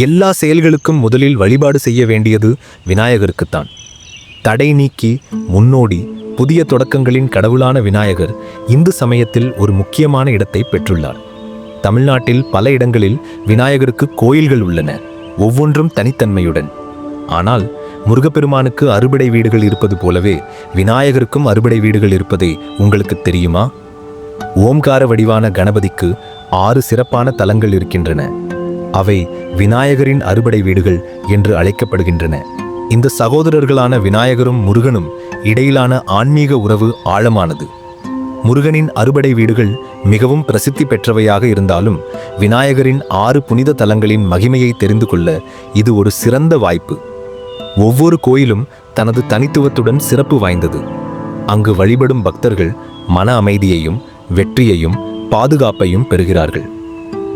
எல்லா செயல்களுக்கும் முதலில் வழிபாடு செய்ய வேண்டியது விநாயகருக்குத்தான். தடை நீக்கி முன்னோடி புதிய தொடக்கங்களின் கடவுளான விநாயகர் இந்து சமயத்தில் ஒரு முக்கியமான இடத்தை பெற்றுள்ளார். தமிழ்நாட்டில் பல இடங்களில் விநாயகருக்கு கோயில்கள் உள்ளன, ஒவ்வொன்றும் தனித்தன்மையுடன். ஆனால் முருகப்பெருமானுக்கு அறுபடை வீடுகள் இருப்பது போலவே விநாயகருக்கும் அறுபடை வீடுகள் இருப்பதை உங்களுக்கு தெரியுமா? ஓம்கார வடிவான கணபதிக்கு 6 சிறப்பான தலங்கள் இருக்கின்றன. அவை விநாயகரின் அறுபடை வீடுகள் என்று அழைக்கப்படுகின்றன. இந்த சகோதரர்களான விநாயகரும் முருகனும் இடையிலான ஆன்மீக உறவு ஆழமானது. முருகனின் அறுபடை வீடுகள் மிகவும் பிரசித்தி பெற்றவையாக இருந்தாலும் விநாயகரின் 6 புனித தலங்களின் மகிமையை தெரிந்து கொள்ள இது ஒரு சிறந்த வாய்ப்பு. ஒவ்வொரு கோயிலும் தனது தனித்துவத்துடன் சிறப்பு வாய்ந்தது. அங்கு வழிபடும் பக்தர்கள் மன அமைதியையும் வெற்றியையும் பாதுகாப்பையும் பெறுகிறார்கள்.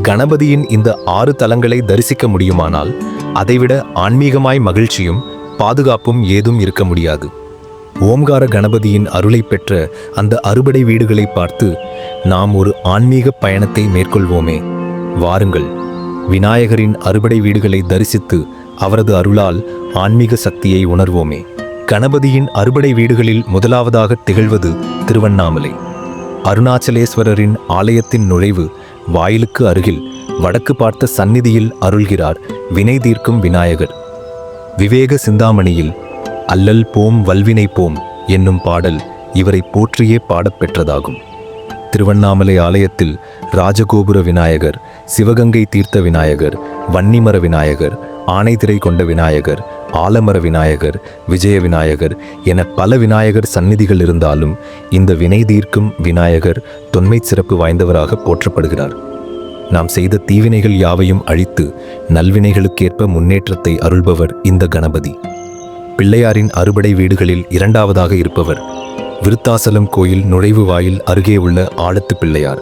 கணபதியின் இந்த 6 தலங்களை தரிசிக்க முடியுமானால் அதைவிட ஆன்மீகமாய் மகிழ்ச்சியும் பாதுகாப்பும் ஏதும் இருக்க முடியாது. ஓம்கார கணபதியின் அருளை பெற்ற அந்த அறுபடை வீடுகளை பார்த்து நாம் ஒரு ஆன்மீக பயணத்தை மேற்கொள்வோமே. வாருங்கள், விநாயகரின் அறுபடை வீடுகளை தரிசித்து அவரது அருளால் ஆன்மீக சக்தியை உணர்வோமே. கணபதியின் அறுபடை வீடுகளில் முதலாவதாக திகழ்வது திருவண்ணாமலை. அருணாச்சலேஸ்வரரின் ஆலயத்தின் நுழைவு வாயிலுக்கு அருகில் வடக்கு பார்த்த சந்நிதியில் அருள்கிறார் வினை தீர்க்கும் விநாயகர். விவேக சிந்தாமணியில் அல்லல் போம் வல்வினை போம் என்னும் பாடல் இவரை போற்றியே பாடப்பெற்றதாகும். திருவண்ணாமலை ஆலயத்தில் ராஜகோபுர விநாயகர், சிவகங்கை தீர்த்த விநாயகர், வன்னிமர விநாயகர், ஆனைத்திரை கொண்ட விநாயகர், ஆலமர விநாயகர், விஜய விநாயகர் என பல விநாயகர் சந்நிதிகள் இருந்தாலும் இந்த வினை தீர்க்கும் விநாயகர் தொன்மை சிறப்பு வாய்ந்தவராக போற்றப்படுகிறார். நாம் செய்த தீவினைகள் யாவையும் அழித்து நல்வினைகளுக்கேற்ப முன்னேற்றத்தை அருள்பவர் இந்த கணபதி. பிள்ளையாரின் அறுபடை வீடுகளில் இரண்டாவதாக இருப்பவர் விருத்தாசலம் கோயில் நுழைவு வாயில் அருகே உள்ள ஆழத்து பிள்ளையார்.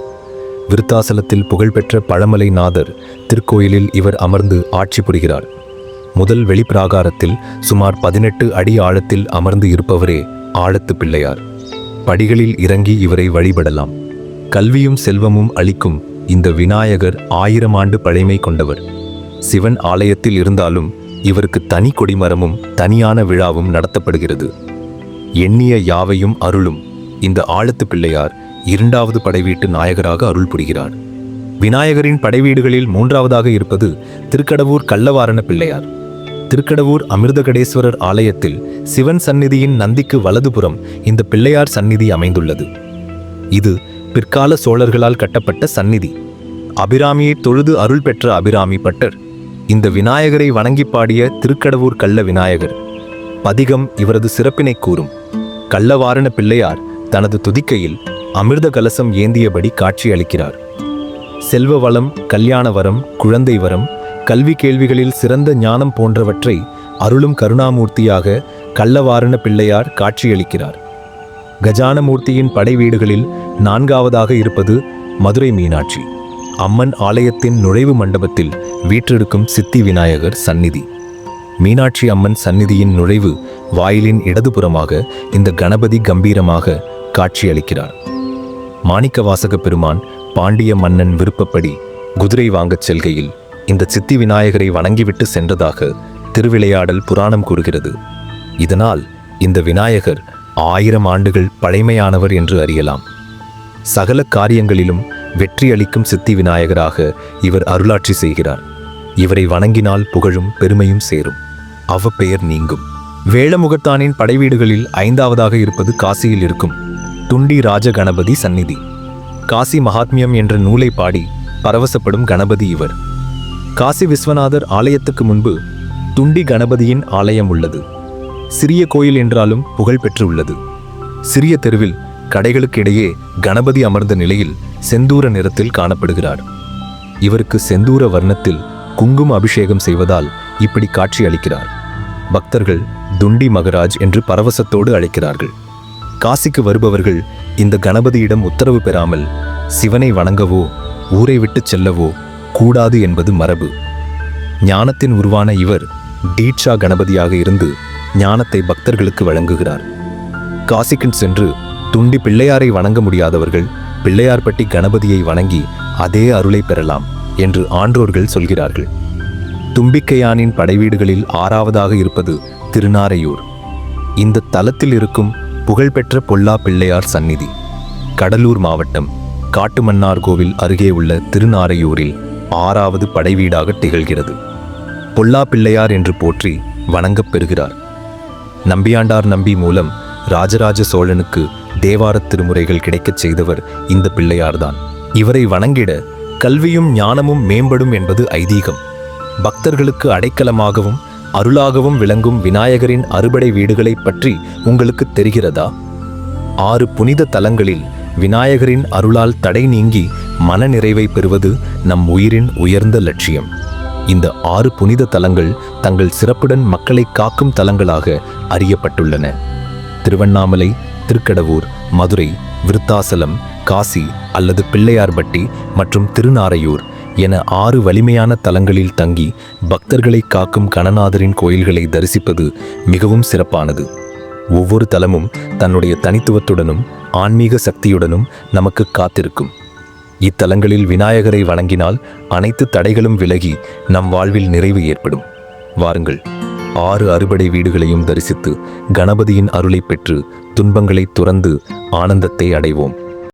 விருத்தாசலத்தில் புகழ்பெற்ற பழமலை நாதர் திருக்கோயிலில் இவர் அமர்ந்து ஆட்சி புரிகிறார். முதல் வெளிப்பிராகாரத்தில் சுமார் 18 அடி ஆழத்தில் அமர்ந்து இருப்பவரே ஆழத்து பிள்ளையார். படிகளில் இறங்கி இவரை வழிபடலாம். கல்வியும் செல்வமும் அளிக்கும் இந்த விநாயகர் 1000 ஆண்டு பழமை கொண்டவர். சிவன் ஆலயத்தில் இருந்தாலும் இவருக்கு தனி கொடிமரமும் தனியான விழாவும் நடத்தப்படுகிறது. எண்ணிய யாவையும் அருளும் இந்த ஆழத்து பிள்ளையார் 2வது படைவீட்டு நாயகராக அருள் புரிகிறார். விநாயகரின் படைவீடுகளில் 3ஆவதாக இருப்பது திருக்கடவூர் கள்ளவாரண பிள்ளையார். திருக்கடவூர் அமிர்தகடேஸ்வரர் ஆலயத்தில் சிவன் சந்நிதியின் நந்திக்கு வலதுபுறம் இந்த பிள்ளையார் சந்நிதி அமைந்துள்ளது. இது பிற்கால சோழர்களால் கட்டப்பட்ட சந்நிதி. அபிராமியை தொழுது அருள் பெற்ற அபிராமி பட்டர் இந்த விநாயகரை வணங்கி பாடிய திருக்கடவூர் கள்ள விநாயகர். பதிகம் இவரது சிறப்பினை கூறும். கள்ளவாரண பிள்ளையார் தனது துதிக்கையில் அமிர்த கலசம் ஏந்தியபடி காட்சி அளிக்கிறார். செல்வ வளம், கல்யாண வரம், குழந்தை வரம், கல்வி கேள்விகளில் சிறந்த ஞானம் போன்றவற்றை அருளும் கருணாமூர்த்தியாக கள்ளவாரண பிள்ளையார் காட்சியளிக்கிறார். கஜானமூர்த்தியின் படை வீடுகளில் 4ஆவதாக இருப்பது மதுரை மீனாட்சி அம்மன் ஆலயத்தின் நுழைவு மண்டபத்தில் வீற்றிருக்கும் சித்தி விநாயகர் சந்நிதி. மீனாட்சி அம்மன் சந்நிதியின் நுழைவு வாயிலின் இடதுபுறமாக இந்த கணபதி கம்பீரமாக காட்சியளிக்கிறார். மாணிக்கவாசக பெருமான் பாண்டிய மன்னன் விருப்பப்படி குதிரை வாங்கச் செல்கையில் இந்த சித்தி விநாயகரை வணங்கிவிட்டு சென்றதாக திருவிளையாடல் புராணம் கூறுகிறது. இதனால் இந்த விநாயகர் 1000 ஆண்டுகள் பழைமையானவர் என்று அறியலாம். சகல காரியங்களிலும் வெற்றி அளிக்கும் சித்தி விநாயகராக இவர் அருளாட்சி செய்கிறார். இவரை வணங்கினால் புகழும் பெருமையும் சேரும், அவ்வப்பெயர் நீங்கும். வேளமுகத்தானின் படைவீடுகளில் 5ஆவதாக இருப்பது காசியில் இருக்கும் துண்டி ராஜ கணபதி சந்நிதி. காசி மகாத்மியம் என்ற நூலை பாடி பரவசப்படும் கணபதி இவர். காசி விஸ்வநாதர் ஆலயத்துக்கு முன்பு துண்டி கணபதியின் ஆலயம் உள்ளது. சிறிய கோயில் என்றாலும் புகழ் பெற்று உள்ளது. சிறிய தெருவில் கடைகளுக்கு இடையே கணபதி அமர்ந்த நிலையில் செந்தூர நிறத்தில் காணப்படுகிறார். இவருக்கு செந்தூர வர்ணத்தில் குங்கும அபிஷேகம் செய்வதால் இப்படி காட்சி அளிக்கிறார். பக்தர்கள் துண்டி மகராஜ் என்று பரவசத்தோடு அழைக்கிறார்கள். காசிக்கு வருபவர்கள் இந்த கணபதியிடம் உத்தரவு பெறாமல் சிவனை வணங்கவோ ஊரை விட்டு செல்லவோ கூடாது என்பது மரபு. ஞானத்தின் உருவான இவர் தீட்சா கணபதியாக இருந்து ஞானத்தை பக்தர்களுக்கு வழங்குகிறார். காசிக்கு சென்று துண்டி பிள்ளையாரை வணங்க முடியாதவர்கள் பிள்ளையார்பட்டி கணபதியை வணங்கி அதே அருளை பெறலாம் என்று ஆன்றோர்கள் சொல்கிறார்கள். தும்பிக்கையானின் படைவீடுகளில் 6வதாக இருப்பது திருநாரையூர். இந்த தலத்தில் இருக்கும் புகழ்பெற்ற பொல்லா பிள்ளையார் சந்நிதி கடலூர் மாவட்டம் காட்டுமன்னார்கோவில் அருகே உள்ள திருநாரையூரில் 6வது படைவீடாக திகழ்கிறது. பொல்லா பிள்ளையார் என்று போற்றி வணங்கப் பெறுகிறார். நம்பியாண்டார் நம்பி மூலம் ராஜராஜ சோழனுக்கு தேவாரத் திருமுறைகள் கிடைக்கச் செய்தவர் இந்த பிள்ளையார்தான். இவரை வணங்கிட கல்வியும் ஞானமும் மேம்படும் என்பது ஐதீகம். பக்தர்களுக்கு அடைக்கலமாகவும் அருளாகவும் விளங்கும் விநாயகரின் அறுபடை வீடுகளை பற்றி உங்களுக்கு தெரிகிறதா? 6 புனித தலங்களில் விநாயகரின் அருளால் தடை நீங்கி மன நிறைவை பெறுவது நம் உயிரின் உயர்ந்த லட்சியம். இந்த 6 புனித தலங்கள் தங்கள் சிறப்புடன் மக்களை காக்கும் தலங்களாக அறியப்பட்டுள்ளன. திருவண்ணாமலை, திருக்கடவூர், மதுரை, விருத்தாசலம், காசி அல்லது பிள்ளையார்பட்டி மற்றும் திருநாரையூர் என 6 வலிமையான தலங்களில் தங்கி பக்தர்களை காக்கும் கணநாதரின் கோயில்களை தரிசிப்பது மிகவும் சிறப்பானது. ஒவ்வொரு தலமும் தன்னுடைய தனித்துவத்துடனும் ஆன்மீக சக்தியுடனும் நமக்கு காத்திருக்கும். இத்தலங்களில் விநாயகரை வணங்கினால் அனைத்து தடைகளும் விலகி நம் வாழ்வில் நிறைவு ஏற்படும். வாருங்கள், 6 அறுபடை வீடுகளையும் தரிசித்து கணபதியின் அருளை பெற்று துன்பங்களை துறந்து ஆனந்தத்தை அடைவோம்.